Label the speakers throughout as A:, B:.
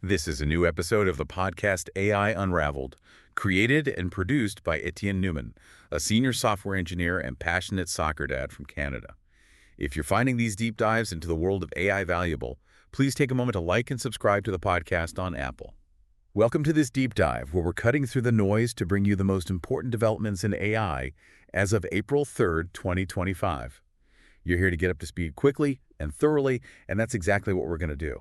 A: This is a new episode of the podcast AI Unraveled, created and produced by Etienne Newman, a senior software engineer and passionate soccer dad from Canada. If you're finding these deep dives into the world of AI valuable, please take a moment to like and subscribe to the podcast on Apple. Welcome to this deep dive where we're cutting through the noise to bring you the most important developments in AI as of April 3rd, 2025. You're here to get up to speed quickly and thoroughly, and that's exactly what we're going to do.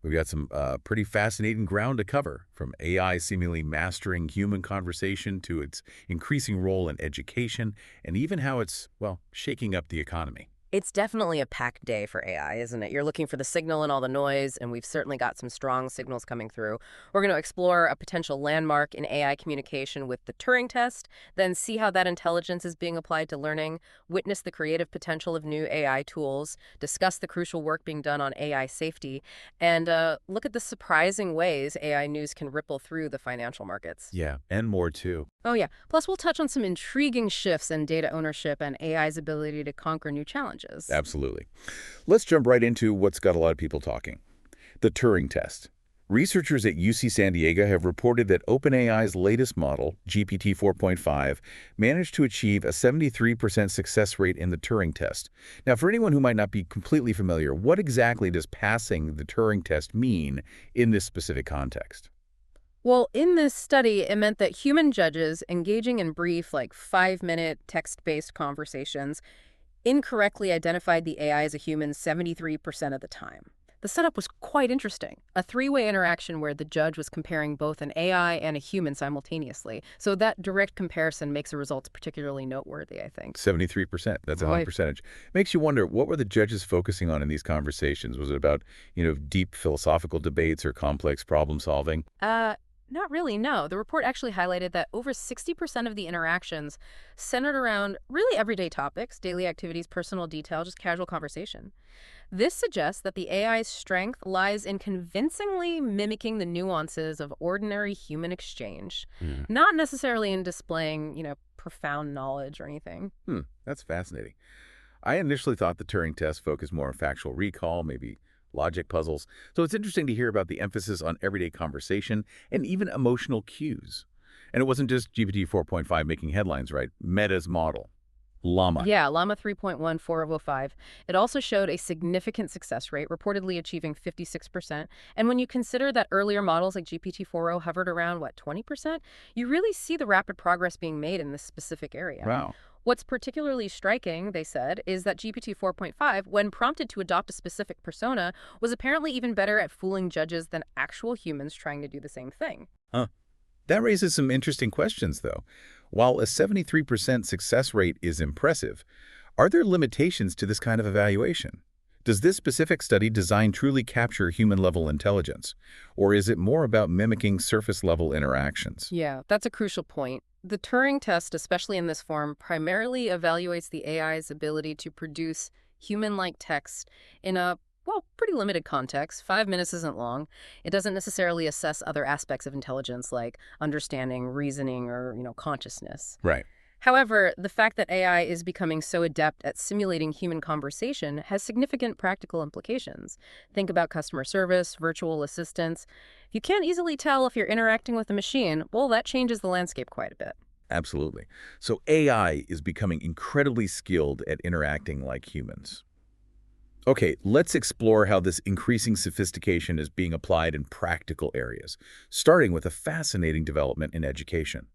A: We've got some pretty fascinating ground to cover, from AI seemingly mastering human conversation to its increasing role in education, and even how it's, well, shaking up the economy.
B: It's definitely a packed day for AI, isn't it? You're looking for the signal and all the noise, and we've certainly got some strong signals coming through. We're going to explore a potential landmark in AI communication with the Turing Test, then see how that intelligence is being applied to learning, witness the creative potential of new AI tools, discuss the crucial work being done on AI safety, and look at the surprising ways AI news can ripple through the financial markets.
A: Yeah, and more too.
B: Oh, yeah. Plus, we'll touch on some intriguing shifts in data ownership and AI's ability to conquer new challenges.
A: Absolutely. Let's jump right into what's got a lot of people talking. The Turing Test. Researchers at UC San Diego have reported that OpenAI's latest model, GPT 4.5, managed to achieve a 73% success rate in the Turing test. Now, for anyone who might not be completely familiar, what exactly does passing the Turing test mean in this specific context?
B: Well, in this study, it meant that human judges engaging in brief, like 5-minute text-based conversations incorrectly identified the AI as a human 73% of the time. The setup was quite interesting. A three-way interaction where the judge was comparing both an AI and a human simultaneously. So that direct comparison makes the results particularly noteworthy, I think.
A: 73%. That's a high
B: Boy.
A: percentage. Makes you wonder, what were the judges focusing on in these conversations? Was it about, deep philosophical debates or complex problem solving?
B: Not really, no. The report actually highlighted that over 60% of the interactions centered around really everyday topics, daily activities, personal detail, just casual conversation. This suggests that the AI's strength lies in convincingly mimicking the nuances of ordinary human exchange,
A: Hmm.
B: not necessarily in displaying, profound knowledge or anything.
A: That's fascinating. I initially thought the Turing test focused more on factual recall, maybe logic puzzles. So it's interesting to hear about the emphasis on everyday conversation and even emotional cues. And it wasn't just GPT 4.5 making headlines, right? Meta's model, Llama.
B: Yeah, Llama 3.1 405. It also showed a significant success rate, reportedly achieving 56%. And when you consider that earlier models like GPT-4o hovered around, 20%, you really see the rapid progress being made in this specific area.
A: Wow.
B: What's particularly striking, they said, is that GPT 4.5, when prompted to adopt a specific persona, was apparently even better at fooling judges than actual humans trying to do the same thing.
A: Huh. That raises some interesting questions, though. While a 73% success rate is impressive, are there limitations to this kind of evaluation? Does this specific study design truly capture human-level intelligence? Or is it more about mimicking surface-level interactions?
B: Yeah, that's a crucial point. The Turing test, especially in this form, primarily evaluates the AI's ability to produce human-like text in a, pretty limited context. 5 minutes isn't long. It doesn't necessarily assess other aspects of intelligence like understanding, reasoning, or, consciousness.
A: Right.
B: However, the fact that AI is becoming so adept at simulating human conversation has significant practical implications. Think about customer service, virtual assistants. If you can't easily tell if you're interacting with a machine, well, that changes the landscape quite a bit.
A: Absolutely. So AI is becoming incredibly skilled at interacting like humans. Okay, let's explore how this increasing sophistication is being applied in practical areas, starting with a fascinating development in education.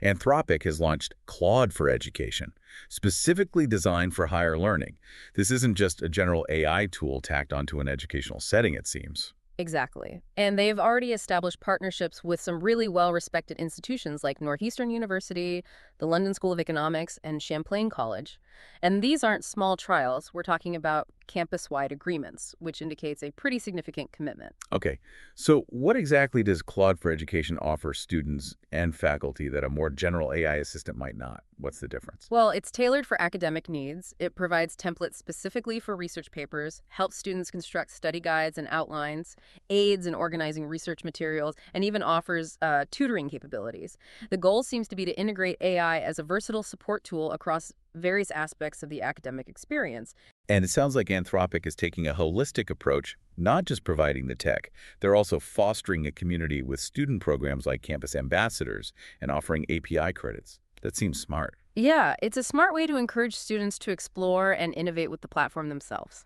A: Anthropic has launched Claude for Education, specifically designed for higher learning. This isn't just a general AI tool tacked onto an educational setting, it seems.
B: Exactly. And they've already established partnerships with some really well-respected institutions like Northeastern University, the London School of Economics, and Champlain College. And these aren't small trials. We're talking about campus-wide agreements, which indicates a pretty significant commitment.
A: Okay, so what exactly does Claude for Education offer students and faculty that a more general AI assistant might not? What's the difference?
B: Well, it's tailored for academic needs. It provides templates specifically for research papers, helps students construct study guides and outlines, aids in organizing research materials, and even offers tutoring capabilities. The goal seems to be to integrate AI as a versatile support tool across various aspects of the academic experience.
A: And it sounds like Anthropic is taking a holistic approach, not just providing the tech. They're also fostering a community with student programs like campus ambassadors and offering API credits. That seems smart.
B: Yeah, it's a smart way to encourage students to explore and innovate with the platform themselves.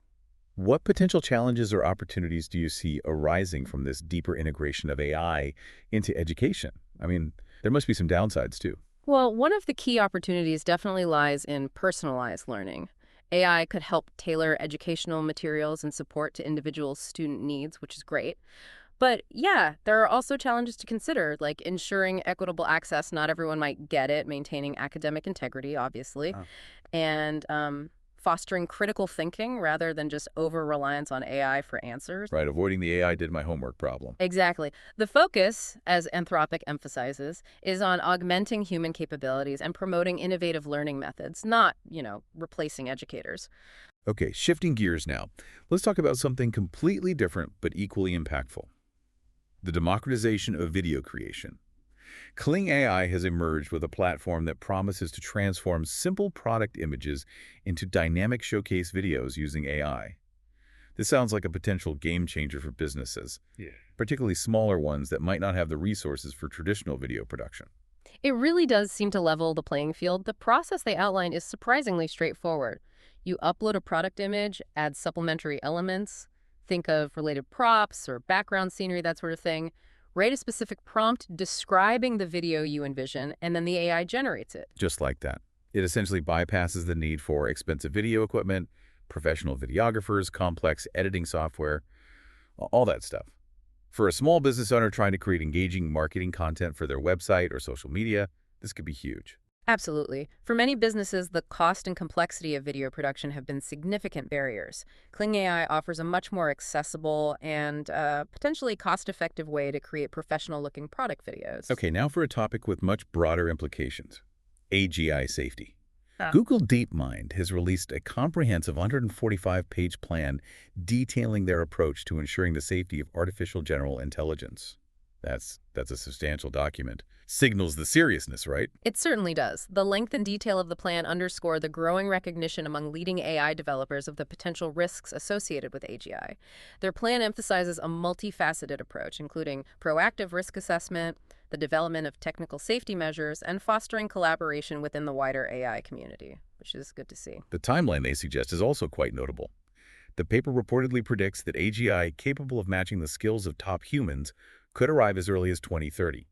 A: What potential challenges or opportunities do you see arising from this deeper integration of AI into education? I mean, there must be some downsides too.
B: Well, one of the key opportunities definitely lies in personalized learning. AI could help tailor educational materials and support to individual student needs, which is great. But yeah, there are also challenges to consider, like ensuring equitable access. Not everyone might get it, maintaining academic integrity, obviously,
A: Ah,
B: and fostering critical thinking rather than just over-reliance on AI for answers.
A: right, avoiding the AI did my homework problem.
B: Exactly. The focus, as Anthropic emphasizes, is on augmenting human capabilities and promoting innovative learning methods, not, replacing educators.
A: Okay, shifting gears now. Let's talk about something completely different but equally impactful. The democratization of video creation. Kling AI has emerged with a platform that promises to transform simple product images into dynamic showcase videos using AI. This sounds like a potential game changer for businesses, particularly smaller ones that might not have the resources for traditional video production.
B: It really does seem to level the playing field. The process they outline is surprisingly straightforward. You upload a product image, add supplementary elements, think of related props or background scenery, that sort of thing. Write a specific prompt describing the video you envision, and then the AI generates it.
A: Just like that. It essentially bypasses the need for expensive video equipment, professional videographers, complex editing software, all that stuff. For a small business owner trying to create engaging marketing content for their website or social media, this could be huge.
B: Absolutely. For many businesses, the cost and complexity of video production have been significant barriers. Kling AI offers a much more accessible and potentially cost-effective way to create professional-looking product videos.
A: Okay, now for a topic with much broader implications. AGI safety.
B: Ah.
A: Google DeepMind has released a comprehensive 145-page plan detailing their approach to ensuring the safety of artificial general intelligence. That's a substantial document. Signals the seriousness, right?
B: It certainly does. The length and detail of the plan underscore the growing recognition among leading AI developers of the potential risks associated with AGI. Their plan emphasizes a multifaceted approach, including proactive risk assessment, the development of technical safety measures, and fostering collaboration within the wider AI community, which is good to see.
A: The timeline they suggest is also quite notable. The paper reportedly predicts that AGI capable of matching the skills of top humans could arrive as early as 2030,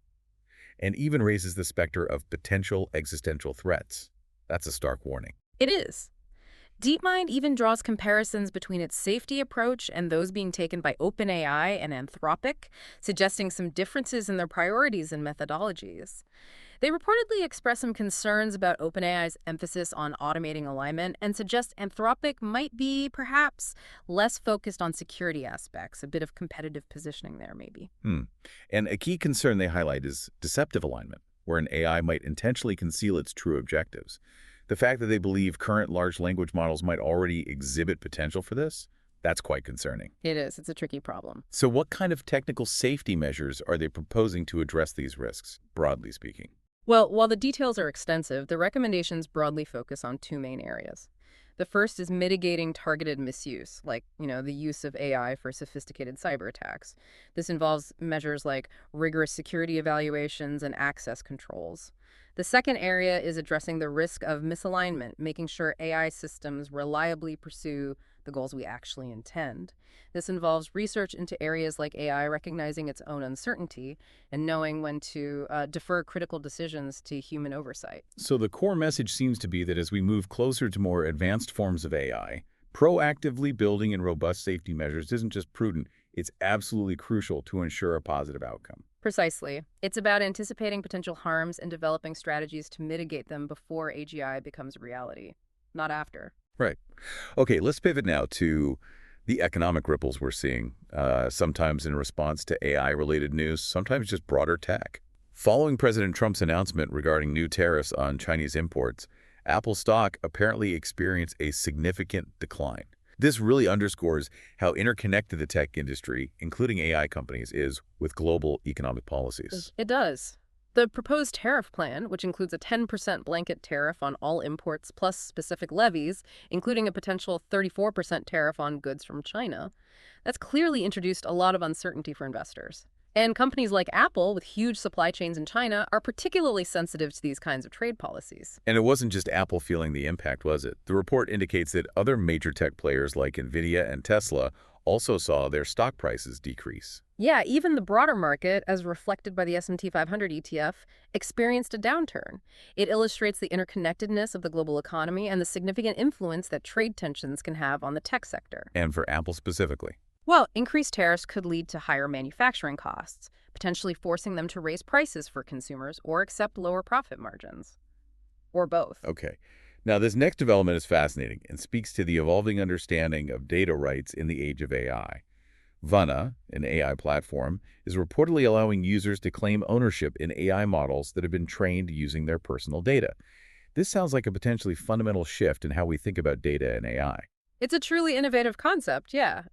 A: and even raises the specter of potential existential threats. That's a stark warning.
B: It is. DeepMind even draws comparisons between its safety approach and those being taken by OpenAI and Anthropic, suggesting some differences in their priorities and methodologies. They reportedly express some concerns about OpenAI's emphasis on automating alignment and suggest Anthropic might be, perhaps, less focused on security aspects, a bit of competitive positioning there, maybe.
A: And a key concern they highlight is deceptive alignment, where an AI might intentionally conceal its true objectives. The fact that they believe current large language models might already exhibit potential for this, that's quite concerning.
B: It is. It's a tricky problem.
A: So what kind of technical safety measures are they proposing to address these risks, broadly speaking?
B: Well, while the details are extensive, the recommendations broadly focus on two main areas. The first is mitigating targeted misuse, like, the use of AI for sophisticated cyber attacks. This involves measures like rigorous security evaluations and access controls. The second area is addressing the risk of misalignment, making sure AI systems reliably pursue the goals we actually intend. This involves research into areas like AI recognizing its own uncertainty and knowing when to defer critical decisions to human oversight.
A: So the core message seems to be that as we move closer to more advanced forms of AI, proactively building in robust safety measures isn't just prudent, it's absolutely crucial to ensure a positive outcome.
B: Precisely. It's about anticipating potential harms and developing strategies to mitigate them before AGI becomes a reality, not after.
A: Right. Okay, let's pivot now to the economic ripples we're seeing, sometimes in response to AI-related news, sometimes just broader tech. Following President Trump's announcement regarding new tariffs on Chinese imports, Apple stock apparently experienced a significant decline. This really underscores how interconnected the tech industry, including AI companies, is with global economic policies.
B: It does. The proposed tariff plan, which includes a 10% blanket tariff on all imports plus specific levies, including a potential 34% tariff on goods from China, that's clearly introduced a lot of uncertainty for investors. And companies like Apple, with huge supply chains in China, are particularly sensitive to these kinds of trade policies.
A: And it wasn't just Apple feeling the impact, was it? The report indicates that other major tech players like Nvidia and Tesla also saw their stock prices decrease.
B: Yeah, even the broader market, as reflected by the S&P 500 ETF, experienced a downturn. It illustrates the interconnectedness of the global economy and the significant influence that trade tensions can have on the tech sector.
A: And for Apple specifically.
B: Well, increased tariffs could lead to higher manufacturing costs, potentially forcing them to raise prices for consumers or accept lower profit margins. Or both.
A: Okay. Now, this next development is fascinating and speaks to the evolving understanding of data rights in the age of AI. Vana, an AI platform, is reportedly allowing users to claim ownership in AI models that have been trained using their personal data. This sounds like a potentially fundamental shift in how we think about data and AI.
B: It's a truly innovative concept, yeah.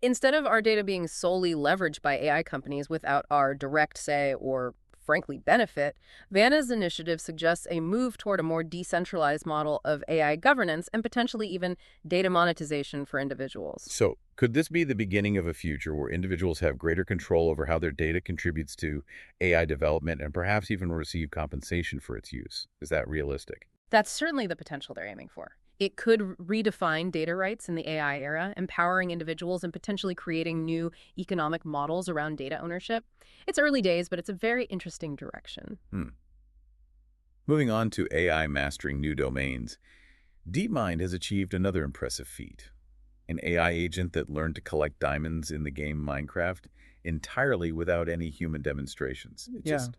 B: Instead of our data being solely leveraged by AI companies without our direct say or, frankly, benefit, Vana's initiative suggests a move toward a more decentralized model of AI governance and potentially even data monetization for individuals.
A: So, could this be the beginning of a future where individuals have greater control over how their data contributes to AI development and perhaps even receive compensation for its use? Is that realistic?
B: That's certainly the potential they're aiming for. It could redefine data rights in the AI era, empowering individuals and potentially creating new economic models around data ownership. It's early days, but it's a very interesting direction.
A: Moving on to AI mastering new domains, DeepMind has achieved another impressive feat. An AI agent that learned to collect diamonds in the game Minecraft entirely without any human demonstrations. It just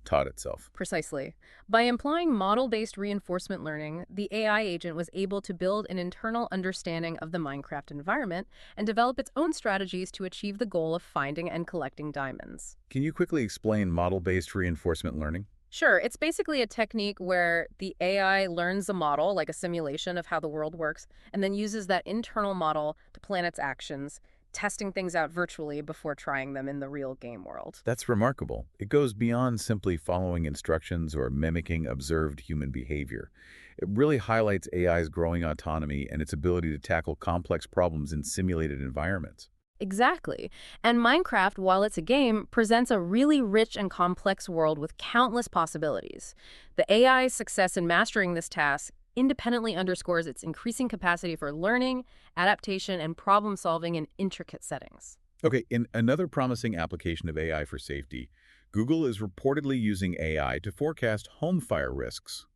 A: taught itself.
B: Precisely. By employing model-based reinforcement learning, the AI agent was able to build an internal understanding of the Minecraft environment and develop its own strategies to achieve the goal of finding and collecting diamonds.
A: Can you quickly explain model-based reinforcement learning?
B: Sure, it's basically a technique where the AI learns a model, like a simulation of how the world works, and then uses that internal model to plan its actions, testing things out virtually before trying them in the real game world.
A: That's remarkable. It goes beyond simply following instructions or mimicking observed human behavior. It really highlights AI's growing autonomy and its ability to tackle complex problems in simulated environments.
B: Exactly. And Minecraft, while it's a game, presents a really rich and complex world with countless possibilities. The AI's success in mastering this task independently underscores its increasing capacity for learning, adaptation, and problem-solving in intricate settings.
A: Okay, in another promising application of AI for safety, Google is reportedly using AI to forecast home fire risks.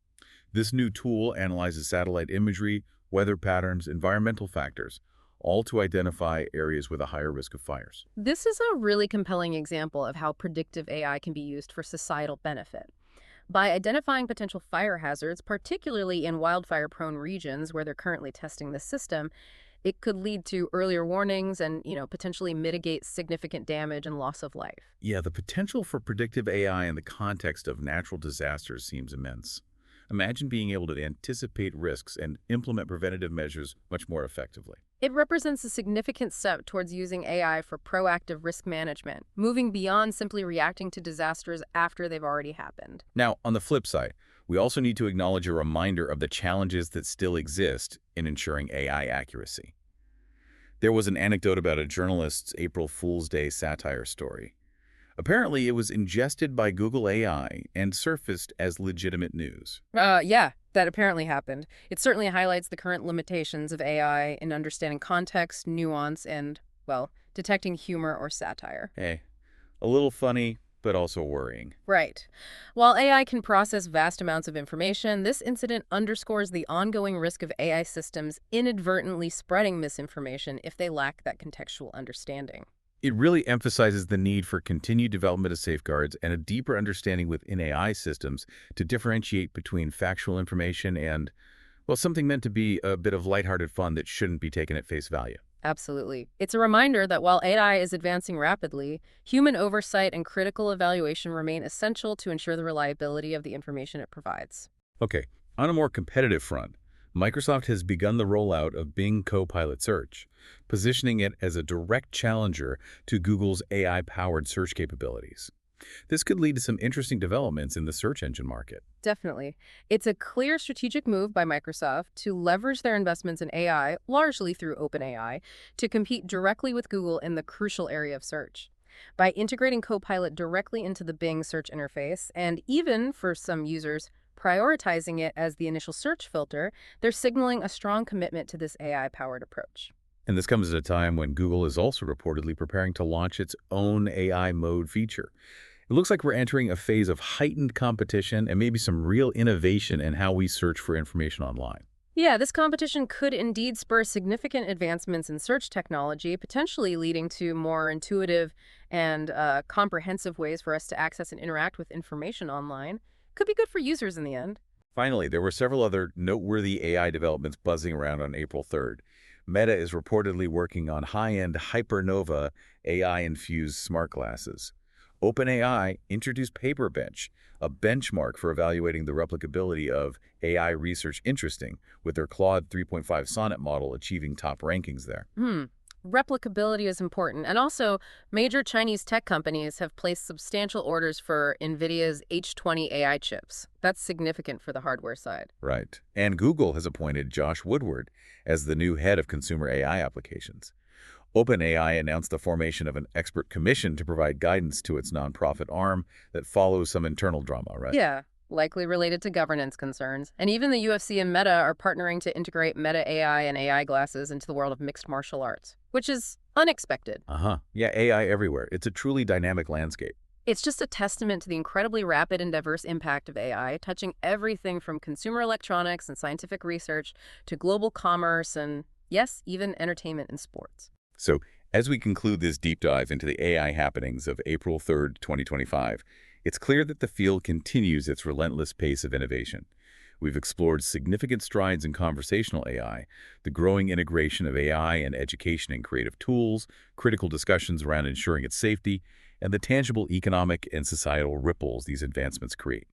A: This new tool analyzes satellite imagery, weather patterns, environmental factors, all to identify areas with a higher risk of fires.
B: This is a really compelling example of how predictive AI can be used for societal benefit. By identifying potential fire hazards, particularly in wildfire-prone regions where they're currently testing the system, it could lead to earlier warnings and, potentially mitigate significant damage and loss of life.
A: Yeah, the potential for predictive AI in the context of natural disasters seems immense. Imagine being able to anticipate risks and implement preventative measures much more effectively.
B: It represents a significant step towards using AI for proactive risk management, moving beyond simply reacting to disasters after they've already happened.
A: Now, on the flip side, we also need to acknowledge a reminder of the challenges that still exist in ensuring AI accuracy. There was an anecdote about a journalist's April Fool's Day satire story. Apparently, it was ingested by Google AI and surfaced as legitimate news.
B: Yeah, that apparently happened. It certainly highlights the current limitations of AI in understanding context, nuance, and, well, detecting humor or satire.
A: Hey, a little funny, but also worrying.
B: Right. While AI can process vast amounts of information, this incident underscores the ongoing risk of AI systems inadvertently spreading misinformation if they lack that contextual understanding.
A: It really emphasizes the need for continued development of safeguards and a deeper understanding within AI systems to differentiate between factual information and, well, something meant to be a bit of lighthearted fun that shouldn't be taken at face value.
B: Absolutely. It's a reminder that while AI is advancing rapidly, human oversight and critical evaluation remain essential to ensure the reliability of the information it provides.
A: Okay, on a more competitive front, Microsoft has begun the rollout of Bing Copilot Search, positioning it as a direct challenger to Google's AI-powered search capabilities. This could lead to some interesting developments in the search engine market.
B: Definitely. It's a clear strategic move by Microsoft to leverage their investments in AI, largely through OpenAI, to compete directly with Google in the crucial area of search. By integrating Copilot directly into the Bing search interface, and even, for some users, prioritizing it as the initial search filter, they're signaling a strong commitment to this AI-powered approach.
A: And this comes at a time when Google is also reportedly preparing to launch its own AI mode feature. It looks like we're entering a phase of heightened competition and maybe some real innovation in how we search for information online.
B: Yeah, this competition could indeed spur significant advancements in search technology, potentially leading to more intuitive and comprehensive ways for us to access and interact with information online. Could be good for users in the end.
A: Finally, there were several other noteworthy AI developments buzzing around on April 3rd. Meta is reportedly working on high-end Hypernova AI-infused smart glasses. OpenAI introduced Paperbench, a benchmark for evaluating the replicability of AI research interesting, with their Claude 3.5 Sonnet model achieving top rankings there.
B: Hmm. Replicability is important. And also, major Chinese tech companies have placed substantial orders for NVIDIA's H20 AI chips. That's significant for the hardware side.
A: Right. And Google has appointed Josh Woodward as the new head of consumer AI applications. OpenAI announced the formation of an expert commission to provide guidance to its nonprofit arm that follows some internal drama, right?
B: Yeah, likely related to governance concerns. And even the UFC and Meta are partnering to integrate Meta AI and AI glasses into the world of mixed martial arts, which is unexpected.
A: Uh-huh. Yeah, AI everywhere. It's a truly dynamic landscape.
B: It's just a testament to the incredibly rapid and diverse impact of AI, touching everything from consumer electronics and scientific research to global commerce and, yes, even entertainment and sports.
A: So, as we conclude this deep dive into the AI happenings of April 3rd, 2025, it's clear that the field continues its relentless pace of innovation. We've explored significant strides in conversational AI, the growing integration of AI in education and creative tools, critical discussions around ensuring its safety, and the tangible economic and societal ripples these advancements create.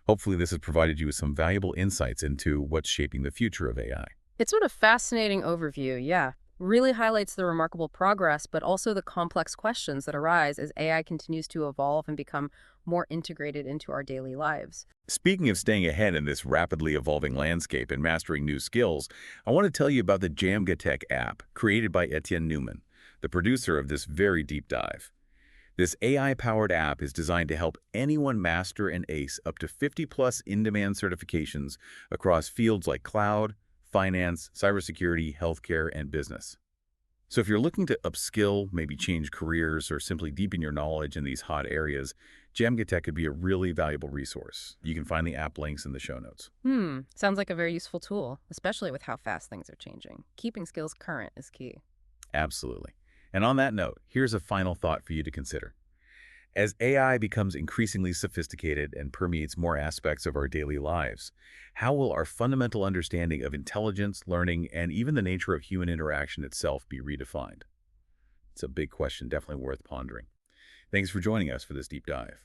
A: Hopefully, this has provided you with some valuable insights into what's shaping the future of AI.
B: It's sort of fascinating overview, yeah. Really highlights the remarkable progress, but also the complex questions that arise as AI continues to evolve and become more integrated into our daily lives.
A: Speaking of staying ahead in this rapidly evolving landscape and mastering new skills, I want to tell you about the Djamgatech app created by Etienne Newman, the producer of this very deep dive. This AI-powered app is designed to help anyone master and ace up to 50-plus in-demand certifications across fields like cloud, finance, cybersecurity, healthcare, and business. So if you're looking to upskill, maybe change careers, or simply deepen your knowledge in these hot areas, Djamgatech could be a really valuable resource. You can find the app links in the show notes.
B: Sounds like a very useful tool, especially with how fast things are changing. Keeping skills current is key.
A: Absolutely. And on that note, here's a final thought for you to consider. As AI becomes increasingly sophisticated and permeates more aspects of our daily lives, how will our fundamental understanding of intelligence, learning, and even the nature of human interaction itself be redefined? It's a big question, definitely worth pondering. Thanks for joining us for this deep dive.